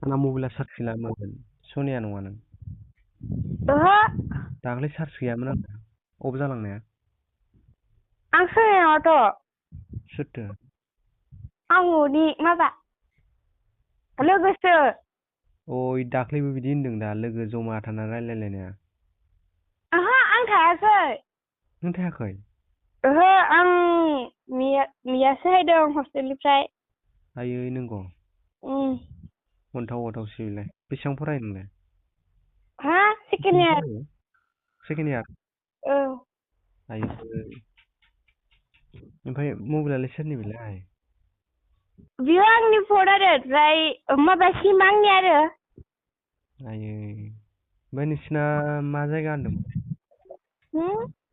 आंना मबाइला चार्ज गैलामोन सनिया नङा नों ओहो दाख्लै चार्ज गैयामोन आंना अफ जालांनाया आं सोरनावथ' सोरथो आं न'नि माबा लोगोसो अ दाख्लैबो बिदि होनदों दा लोगो जमा थाना रायलायलायनाया ओहो आं थायाखै नों थायाखै ओहो आं मियासो हायदों हस्टेलनिफ्राय आयै नंगौ अन्थाव अथावसो बेलाय बेसेबां फरायो नोंलाय हा सेकेन्ड इयार सेकेन्ड इयार औ आयै ओमफ्राय मबाइलालाय सोरनि बेलाय बियो आंनि फन आरो ओमफ्राय माबा सिम आंनि आरो आयै ओमफ्राय नोंसिना मा जायगा होनदोंमोन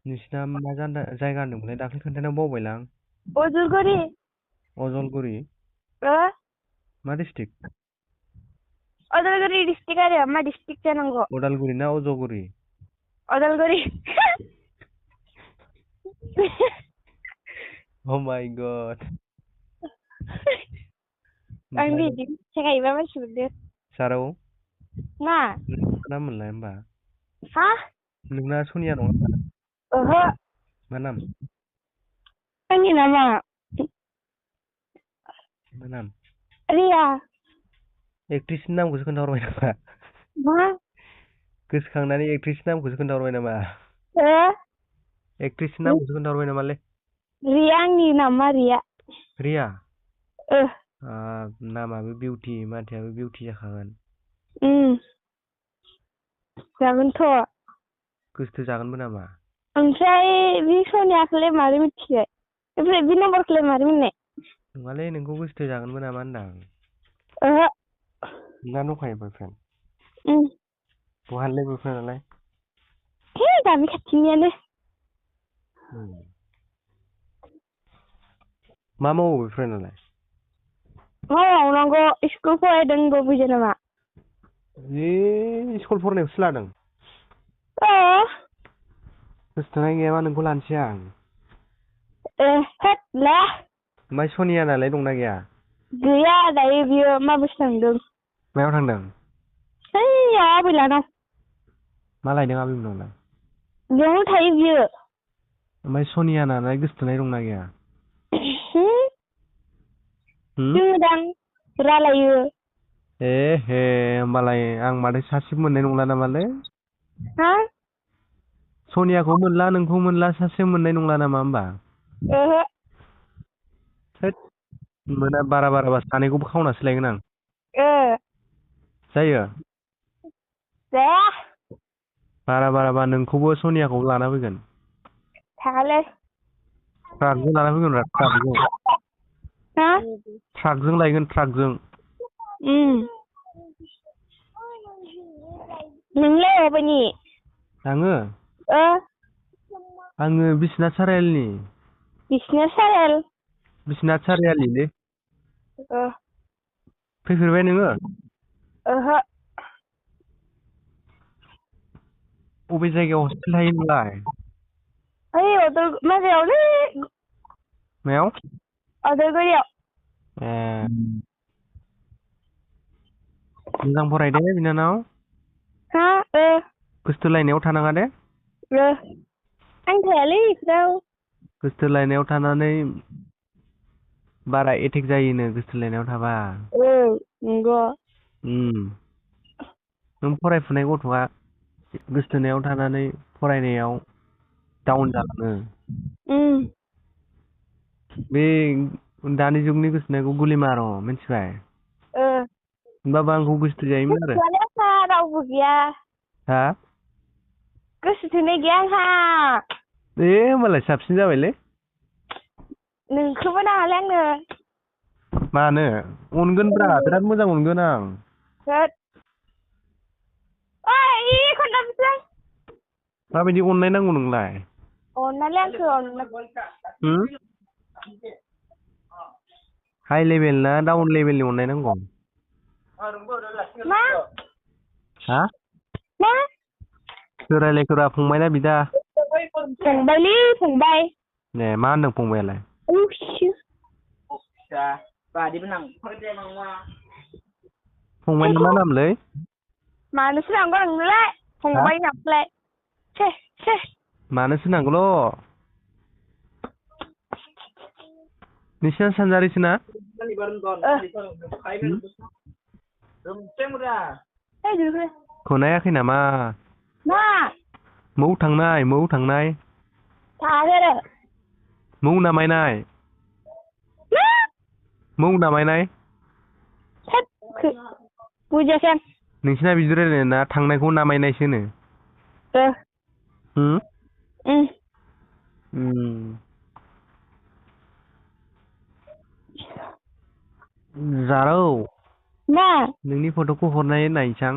नोंसिना मा जायगा होनदोंमोनलाय दाख्लै खोन्थानायाव बावबायलां अजलगुरि अजलगुरि ओ मा डिस्ट्रिक्ट अदालगुरि डिस्ट्रिक्ट आरो मा डिस्ट्रिक्ट जानांगौ अदालगुरि ना अजगुरि अदालगुरि अ माय गड आं बिदि मिथिखायोबा मानसिफोरनो सारौ मा मा मोनलाय होमबा हा नोंना सनिया नङा होमबा ओहो मा नाम आंनि नामा मा नाम रिया एक्ट्रिसनि नामखौसो खोन्थाहरबाय नामा मा गोसोखांनानै एक्ट्रिसनि नामखौसो खोन्थाहरबाय नामा ओ एक्ट्रिसनि नामखौसो खोन्थाहरबाय नामालै रिया आंनि नामा रिया रिया ओ नामाबो बिउटि माथोआबो बिउटि जाखागोन जागोनथ' गोसथो जागोनबो नामा ओमफ्राय बे सनियाखौलाय मारै मिथिबाय ओमफ्राय बे नाम्बारखौलाय मारै मोननाय नङालै नोंखौ गोसथो जागोनबो नामा होनदां ओहो नोंना दंखायो बयफ्रेन्ड बहानिलाय बयफ्रेन्डआलाय हे गामि खाथिनियानो मा मावो बयफ्रेन्डआलाय मा मावनांगौ स्कुल फरायदों बुजियो नामा जि स्कुल फरायनायावसो लादों गोसोथोनाय गैयाबा नोंखौ लानोसै आं होद ला ओमफ्राय सनिया नालाय दंना गैया गैया दायो बियो माबासो थांदों मायाव थांदों हैयाव आबैलानाव मा लायदों आबैमोननावलाय बेयावनो थायो बियो ओमफ्राय सनिया नालाय गोसथोनाय दंना गैया दोङोदां रायलायो हे होमबालाय आं माथो सासेबो मोननाय नंला नामालै हा सनियाखौ मोनला नोंखौ मोनला सासे मोननाय नंला नामा होमबा ओहो थोद मोना बाराबा सानैखौबो खावनासो लायगोन आं जायो जाया बाराबा नोंखौबो सनियाखौबो लाना फैगोन थाङालै ट्राकजों लाना फैगोन रा ट्राकजों हा ट्राकजों लायगोन ट्राकजों नोंलाय अबेनि आङो आङो बिस्वनाथ सारिआलिनि बिस्वनाथ सारिआलि बिस्वनाथ सारिआलिलै फैफेरबाय नोङो ओहो बबे जायगायाव हस्टेल थायो नोंलाय ओइ माबायावलै मायाव अदालगुरियाव ए मोजां फराय दे बिनानाव हा गोसथोलायनायाव थानाङा दे आं थायालै इफोराव गोसथोलायनायाव थानानै बारा एटेक जायोनो गोसथोलायनायाव थाबा नंगौ नों फरायफुनाय गथ'आ गोसथोनायाव थानानै फरायनायाव डाउन जालाङो बे दानि जुगनि गोसथोनायखौ गुलि मार' मिथिबाय होनबाबो आंखौ गोसथो जायोमोन आरो रावबो गैया हा गोसोथोनाय गैया आंहा होमबालाय साबसिन जाबायलै नोंखौबो नाङालै आंनो मानो अनगोनब्रा बिराद मोजां अनगोन आं माबायदि अननाय नांगौ नोंलाय अननानै आंखौ हाइ लेभेल ना डाउन लेभेलनि अननाय नांगौ मा हा मा सोर रायलायखोरा फंबाय ना बिदा फंबायलै फंबाय ए मा होनदों फंबायालाय फंबायनि मा नामलै? मानोसो नांगौ नोंनोलाय फंबाय नामलाय छे छे मानोसो नांगौल' नोंसिना सानजारिसो ना? खौ नायाखै नामा? मा मौ थांनाय थाङाखै आरो मौ नामायनाय मा मौ नामायनाय थोद बुजियाखै आं नोंसिना बिदि रायलायो ना थांनायखौ नामायनायसो होनो ओ उम उम जारौ मा नोंनि फट'खौ हरनाय नायसां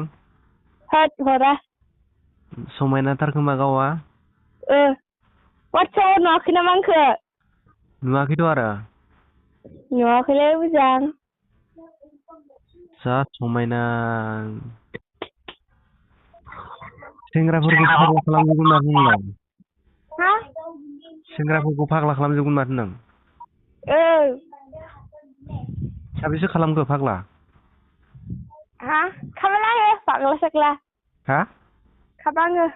होद हरा समायनाथार खोमा गावआ वाटसआपआव नुवाखै नामा आंखो नुवाखैथ' आरो नुवाखैलै मोजां जा समायना सेंग्राफोरखौ फाग्ला खालामजोबगोन माथो नोंलाय हा सेंग्राफोरखौ फाग्ला खालामजोबगोन माथो नों साबेसे खालामखो फाग्ला हा खालामला आङो फाग्ला साग्ला हा खाबा आङो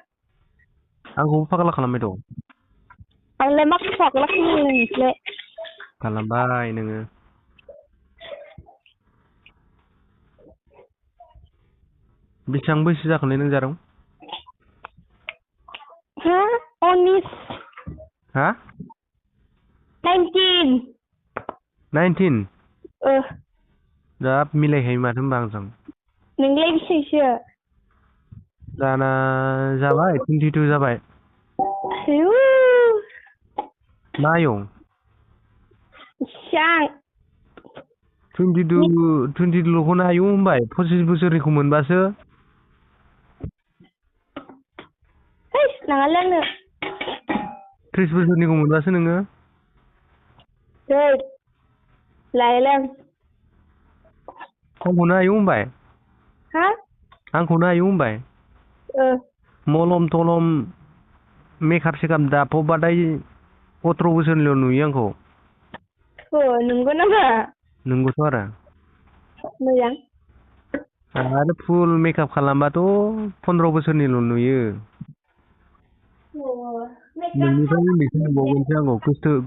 आंखौबो फाग्ला खालामबाय दं आंलाय मा फाग्ला खालामनो नोंसोरलाय खालामबाय नोङो बेसेबां बैसो जाखोलै नों जारौ हा 19 हा 19 जाब मिलायखायो माथो होनबा आंजों नोंलाय बेसेसो दाना जाबाय 22 जाबाय आयु मा आयौ इसां 22 ल'खौनो आयौ होनबाय 25 बोसोरनिखौ मोनबासो हैस नाङालै आंनो 30 बोसोरनिखौ मोनबासो नोङो लायलां आंखौनो आयौ होनबाय हा आंखौनो आयौ होनबाय मलम तलम मेकआप सेकाप दाफबबाथाय 18 बोसोरनिल' नुयो आंखौ नंगौ नामा नंगौथ' आरो मोजां आरो फुल मेकआप खालामबाथ' 15 बोसोरनिल' नुयो नोंनिफ्राय उन्दैसो नुबावगोनसो आंखौ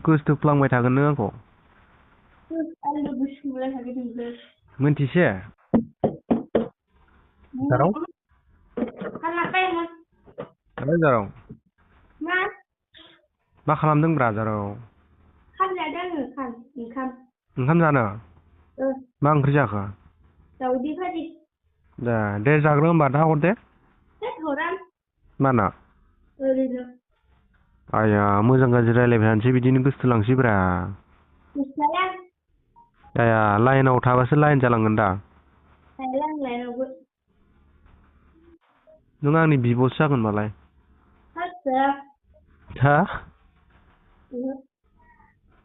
गोसोथोफ्लांबाय थागोन नों आंखौ मोनथिसे जारौ जारौ मा खालामदोंब्रा जारौ ओंखाम जानो मा ओंख्रि जाखो दाउदै भाजि दे जाग्रो होमबा दा हर दे माना ओरैनो आया मोजां गाज्रि रायलायबाय थानोसै बिदिनो गोसोथोलांसैब्रा जाया लाइनाव थाबासो लाइन जालांगोन दा नों आंनि बिब'सो जागोन मालाय हा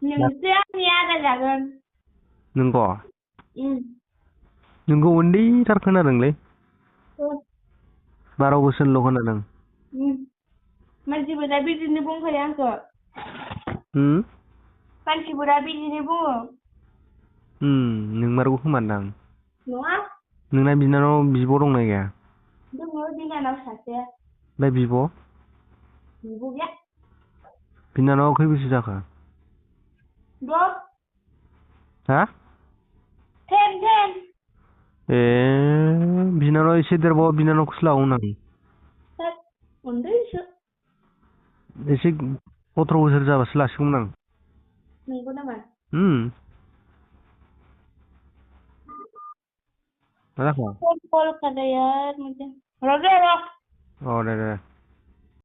नोंसो आंनि आदा जागोन नंगौ नोंखौ उन्दैथार खोनादोंलै 12 बोसोरल' खोनादों मानसिफोरा बिदिनो बुंखायो आंखौ मानसिफोरा बिदिनो बुङो नोंमारगौ खोमादां नङा नोंना बिनानाव बिब' दंना गैया दङ बिनानाव सासे ओमफ्राय बिब' गैया बिनानावा खै बोसोर जाखो हा 10 ए बिनानावा एसे देरबाव बिनानावखौसो लागौमोन आं उन्दैसो एसे 18 बोसोर जाबासो लासिगौमोन आं नंगौ नामा मा जाखो कल कर रहा है यार मुझे रुक जा दे